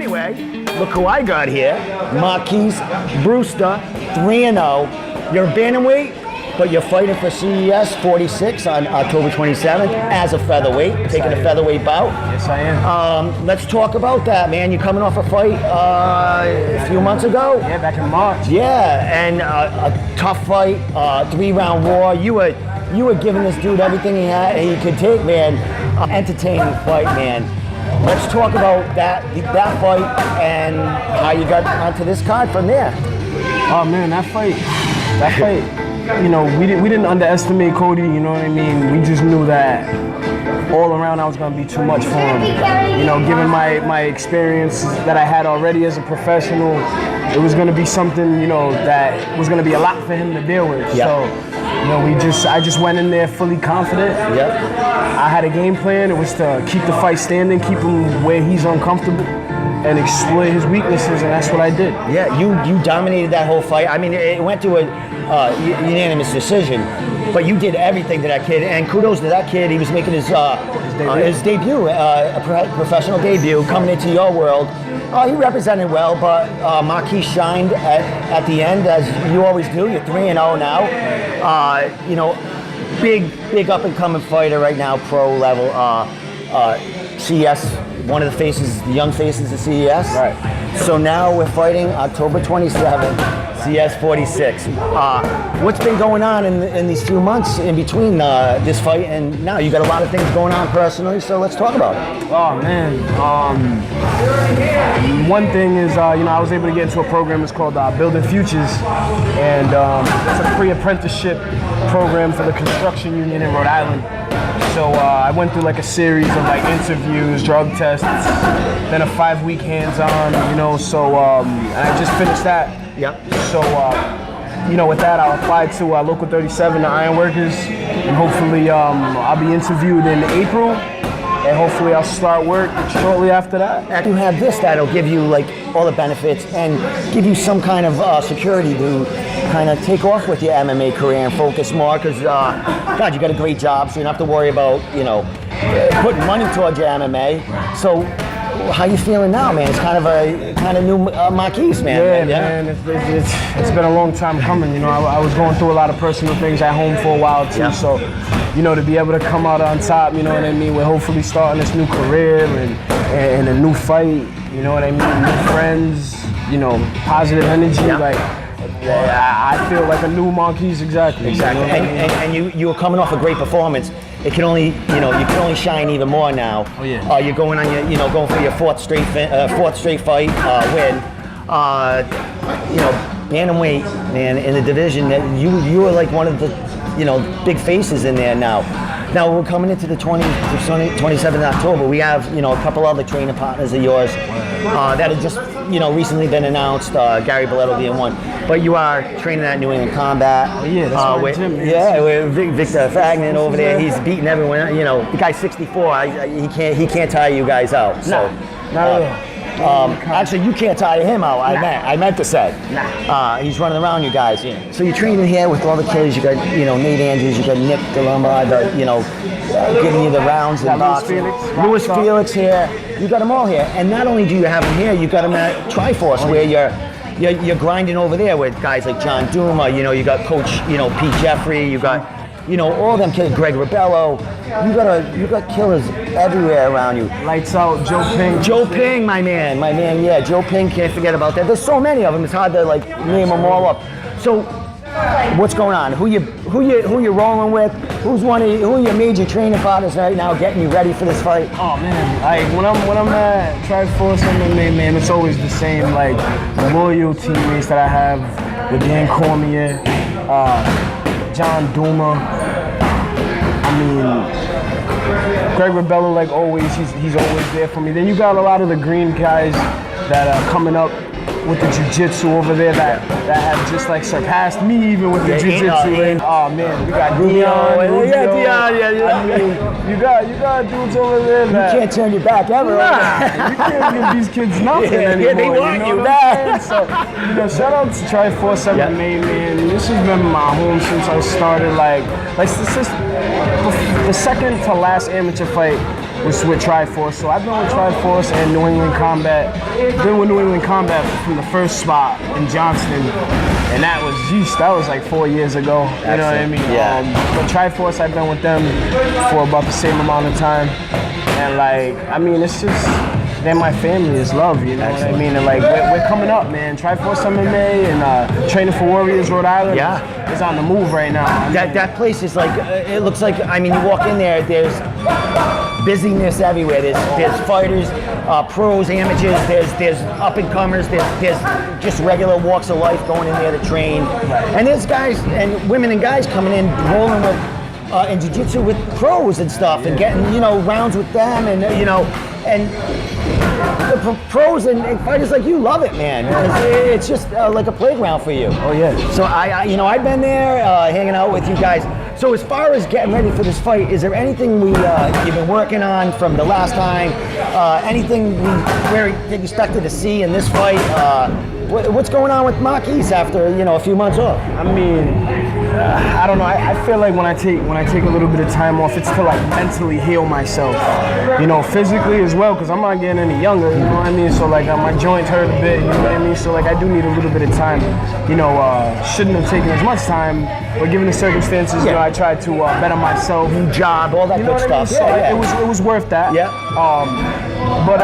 anyway, look who I got here. Marquis Brewster, 3-0. You're a bantamweight, but you're fighting for CES 46 on October 27th as a featherweight, taking a featherweight bout. Yes, I am. Let's talk about that, man. You're coming off a fight a few months ago. Yeah, back in March. Yeah, and a tough fight, 3-round war. You were giving this dude everything he could take, man. Entertaining fight, man. Let's talk about that fight and how you got onto this card from there. Oh man, that fight. You know, we didn't underestimate Cody. You know what I mean? We just knew that all around I was gonna be too much for him. You know, given my experience that I had already as a professional, it was gonna be something, you know, that was gonna be a lot for him to deal with. Yep. So, you know, I just went in there fully confident. Yep. I had a game plan. It was to keep the fight standing, keep him where he's uncomfortable, and exploit his weaknesses, and that's what I did. Yeah, you dominated that whole fight. I mean, it went to a unanimous decision, but you did everything to that kid, and kudos to that kid. He was making his debut, a professional debut, coming into your world. He represented well, but Marquis shined at the end, as you always do. You're 3-0 now. You know, big up and coming fighter right now, pro level. CES, one of the faces, the young faces of CES. Right. So now we're fighting October 27th, CES 46. What's been going on in these few months in between this fight and now? You got a lot of things going on personally, so let's talk about it. Oh man, one thing is, you know, I was able to get into a program. It's called Building Futures, and it's a pre-apprenticeship program for the construction union in Rhode Island. So I went through like a series of like interviews, drug tests, then a 5-week hands-on, you know, so and I just finished that. Yep. So, you know, with that, I'll apply to Local 37, the Ironworkers, and hopefully I'll be interviewed in April, and hopefully I'll start work shortly after that. You have this that'll give you like all the benefits and give you some kind of security to kind of take off with your MMA career and focus more, because God, you got a great job, so you don't have to worry about, you know, putting money towards your MMA. So how you feeling now, man? It's kind of a new Marquis, man. Yeah, man, it's been a long time coming. You know, I was going through a lot of personal things at home for a while too. Yeah. So, you know, to be able to come out on top, you know what I mean? We're hopefully starting this new career and a new fight. You know what I mean? New friends. You know, positive energy. Yeah. Like, I feel like a new Marquis, exactly. Exactly. You know and you were coming off a great performance. It can only, you know, you can only shine even more now. Oh yeah. You're going on your, you know, going for your fourth straight fight win. You know, bantamweight, man, in the division, that you are like one of the, you know, big faces in there now. Now we're coming into the 27th of October. We have, you know, a couple other training partners of yours that have just, you know, recently been announced. Gary Boletto being one. But you are training at New England Combat. Oh, yeah, that's my gym. Yeah, with Victor Fagnan over there. He's beating everyone. You know, the guy's 64. He can't tire you guys out. So, not at all. Actually, you can't tire him out. I meant to say. He's running around you guys. Yeah. So you're training here with all the killers. You got, you know, Nate Andrews. You got Nick DeLomba. You know, giving you the rounds in boxing. Louis Felix here. You got them all here. And not only do you have them here, you got them at Triforce, where you're grinding over there with guys like John Duma. You know, you got Coach, you know, Pete Jeffrey. You got, you know, all them killers. Greg Ribello. You got killers everywhere around you. Lights out, Joe Ping. Joe Ping, my man, yeah. Joe Ping, can't forget about that. There's so many of them. It's hard to like name them all up. So, what's going on? Who you rolling with? Who are your major training partners right now, getting you ready for this fight? Oh man, like when I'm at Triforce MMA, man, it's always the same. Like loyal teammates that I have with Dan Cormier, John Duma. I mean, Greg Ribello, like always, he's always there for me. Then you got a lot of the green guys that are coming up with the jiu-jitsu over there that have just like surpassed me even with the jiu-jitsu. Oh man, we got Dion. Yeah. I mean, you got dudes over there that you can't turn your back ever. You can't give these kids nothing anymore. Yeah, they want you know you back. So, you know, shout out to Triforce MMA, man. This has been my home since I started. Like this is the second to last amateur fight was with Triforce. So I've been with Triforce and New England Combat. Been with New England Combat from the first spot in Johnston, and that was like 4 years ago. You know what I mean? Yeah. But Triforce, I've been with them for about the same amount of time, and like, I mean, it's just. They're my family, it's love, you know what I mean? And like, we're coming up, man. Triforce MMA and Training for Warriors, Rhode Island is on the move right now. That place is like, it looks like, I mean, you walk in there, there's busyness everywhere. There's fighters, pros, amateurs, there's up-and-comers, there's just regular walks of life going in there to train. And there's guys and women and guys coming in, rolling with in jiu-jitsu with pros and stuff, and getting, you know, rounds with them, and you know, and the pros and fighters like you love it, man. It's just like a playground for you. Oh yeah. So you know, I've been there hanging out with you guys. So as far as getting ready for this fight, is there anything you've been working on from the last time? Anything we're expected to see in this fight? What's going on with Marquis after, you know, a few months off? I mean, I don't know. I feel like when I take a little bit of time off, it's to like mentally heal myself, you know, physically as well, because I'm not getting any younger. You know what I mean? So like my joints hurt a bit. You know what I mean? So like I do need a little bit of time. You know, shouldn't have taken as much time, but given the circumstances, you know, I tried to better myself. New job, all that you know good what stuff. I mean? So it was worth that. Yeah. But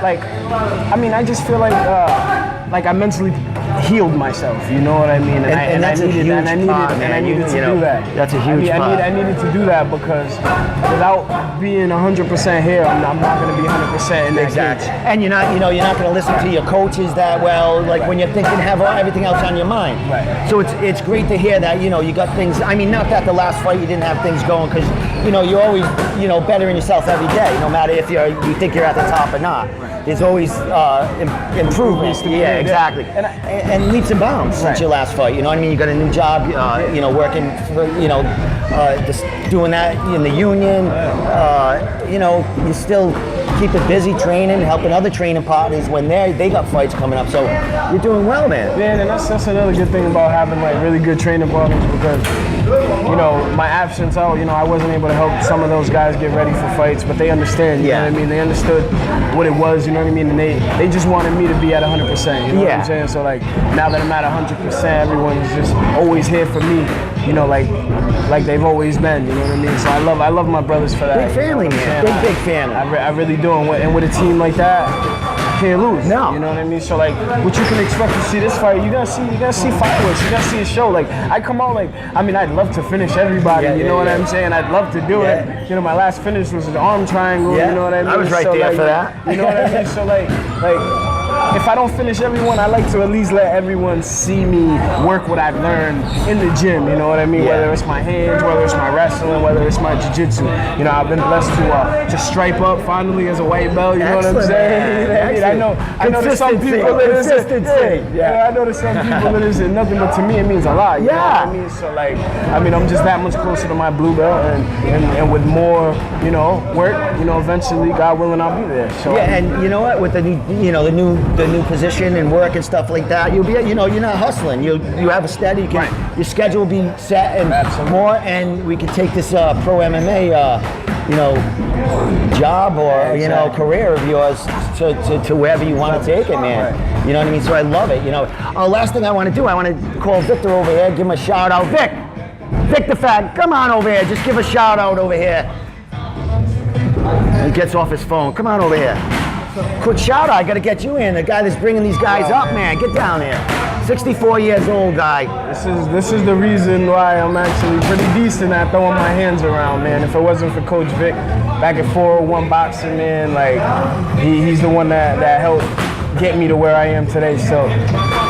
like, I mean, I just feel like I mentally healed myself. You know what I mean? And that's a huge part, man. I needed to do that. That's a huge part. I needed to do that because without being 100% here, I'm not going to be 100% in that Exactly. cage. And you're not going to listen to your coaches that well, like when you're thinking, have everything else on your mind. Right. So it's great to hear that, you know, you got things. I mean, not that the last fight you didn't have things going, because, you know, you're always, you know, bettering yourself every day, no matter if you think you're at the top or not. Right. There's always improvements. Yeah, exactly. And leaps and bounds since your last fight. You know what I mean? You got a new job. You know, working for, you know, just doing that in the union. You know, you still keep it busy training, helping other training partners when they got fights coming up. So you're doing well, man. Yeah, and that's another good thing about having like really good training partners, because, you know, my absence out, you know, I wasn't able to help some of those guys get ready for fights, but they understand, you know what I mean? They understood what it was, you know what I mean? And they just wanted me to be at 100%, you know what I'm saying? So like, now that I'm at 100%, everyone's just always here for me, you know, like they've always been, you know what I mean? So I love my brothers for that. Big family, man. Big family. I really do, and with a team like that, can't lose. No. You know what I mean? So like, what you can expect to see this fight, you gotta see fireworks, you gotta see a show. Like, I come out like, I mean, I'd love to finish everybody, you know what I'm saying? I'd love to do it. You know, my last finish was an arm triangle, you know what I mean? I was right there for that. You know what I mean? So like, if I don't finish everyone, I like to at least let everyone see me work what I've learned in the gym, you know what I mean? Whether it's my hands, whether it's my wrestling, whether it's my jiu-jitsu. You know, I've been blessed to stripe up finally as a white belt, you know what I'm saying? I know there's some people that I know there's some people that isn't nothing, but to me it means a lot, you know what I mean? So like, I mean, I'm just that much closer to my blue belt, and with more, you know, work, you know, eventually, God willing, I'll be there. So and you know what, with the new, you know, the new position and work and stuff like that, you'll be, you know, you're not hustling. You have a steady, your schedule will be set and more, and we can take this Pro MMA, you know, job or you know, career of yours to wherever you want to take it, man. You know what I mean? So I love it. You know, last thing I want to do, I want to call Victor over here, give him a shout out. Vic the Fat, come on over here. Just give a shout out over here. He gets off his phone. Come on over here. Quick shout out, I gotta get you in. The guy that's bringing these guys up, man. Get down here. 64 years old guy. This is the reason why I'm actually pretty decent at throwing my hands around, man. If it wasn't for Coach Vic back at 401 Boxing, man, like he's the one that helped get me to where I am today. So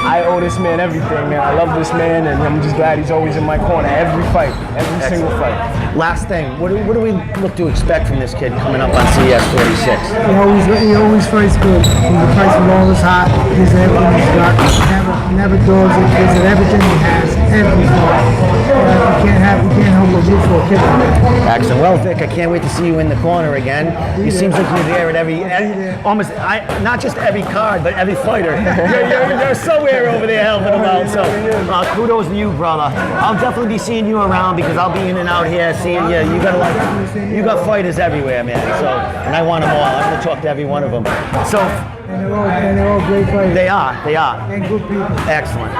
I owe this man everything, man. I love this man, and I'm just glad he's always in my corner every fight, every single fight. Last thing, what do we look to expect from this kid coming up on CES 46? He always fights good. He fights with all his heart. He's everything he's got. Never does it. Gives it everything he has. empty. You can't help but root for a kid like that. Excellent. Well, Vic, I can't wait to see you in the corner again. It seems like you're there at almost not just every card, but every fighter. You're somewhere over there helping them out. So kudos to you, brother. I'll definitely be seeing you around because I'll be in and out here seeing you. You got fighters everywhere, man. So, and I want them all. I'm going to talk to every one of them. So. And they're all great fighters. They are. And good people. Excellent.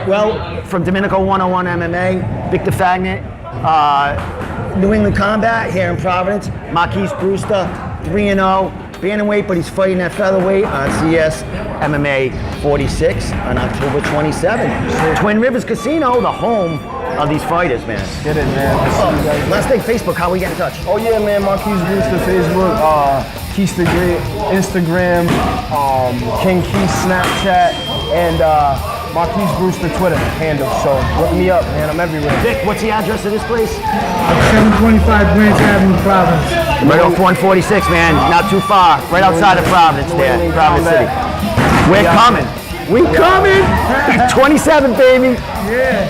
Well, from Domenico 101 MMA, Victor Fagnet, New England Combat here in Providence, Marquis Brewster, 3-0, bantamweight, but he's fighting at featherweight on CS MMA 46 on October 27. Twin Rivers Casino, the home of these fighters, man. Get it, man. Last thing, Facebook, how we get in touch? Oh yeah, man. Marquis Brewster, Facebook, Keith the Great, Instagram, King Keith Snapchat, and Marquis Brewster Twitter handle. So look me up, man. I'm everywhere. Vic, what's the address of this place? 725 Branch Avenue, Providence. Right off 146, man. Not too far. Right outside of Providence there. Providence City. We're coming. We coming. 27, baby. Yeah.